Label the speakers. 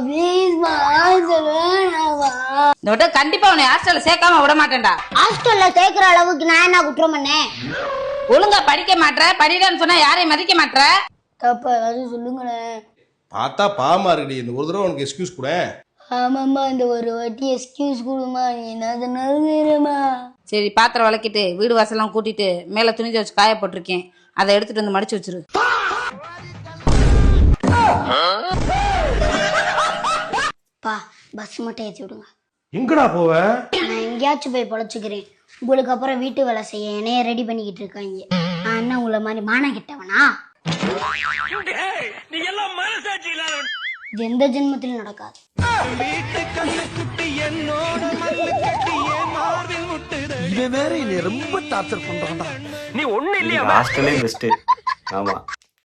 Speaker 1: ப்ளீஸ்மா வேணாமா.
Speaker 2: இந்த விட கண்டிப்பா உன்னை ஹாஸ்டல்ல சேர்க்காம விட மாட்டேன்டா.
Speaker 1: ஹாஸ்டல்ல சேர்க்கிற அளவுக்கு நான் என்ன குற்றம் பண்ணேன்?
Speaker 2: ஒழுங்கா படிக்க மாட்ற, படிடான்னு சொன்னா யாரையும் மதிக்க மாட்ற.
Speaker 1: தப்பா ஏதாவது சொல்லுங்களேன்.
Speaker 3: பார்த்தா பாவமா இருக்குடி. இந்த ஒரு தடவை உனக்கு எக்ஸ்கியூஸ் கூட.
Speaker 1: ஆமாம்மா, இந்த ஒரு வாட்டி எக்ஸ்கியூஸ் கொடுமா. நீ என்ன நடுமா?
Speaker 2: சரி, பாத்திரம் விளக்கிட்டு வீடு வாசல்லாம் கூட்டிட்டு மேல துணி வச்சு காய போட்டிருக்கேன், அதை எடுத்துட்டு வந்து மடிச்சு வச்சிரு.
Speaker 1: பா, பஸ் மட்டும் ஏற்றி விடுங்க.
Speaker 3: எங்கடா போவ?
Speaker 1: நான் எங்கேயாச்சும் போய் பொழைச்சிக்கிறேன். உங்களுக்கு அப்புறம் வீட்டு வேலை செய்ய என்னைய ரெடி பண்ணிக்கிட்டு இருக்காங்க. நான் என்ன உங்களை மாதிரி மானம் கிட்டவனா? இது எந்த ஜென்மத்திலும் நடக்காது.
Speaker 4: இவன் வேற என்னை ரொம்ப டார்ச்சர் பண்றான்டா.
Speaker 5: நீ ஒண்ணு இல்லையா? ஹாஸ்டலே பெஸ்ட். ஆமா.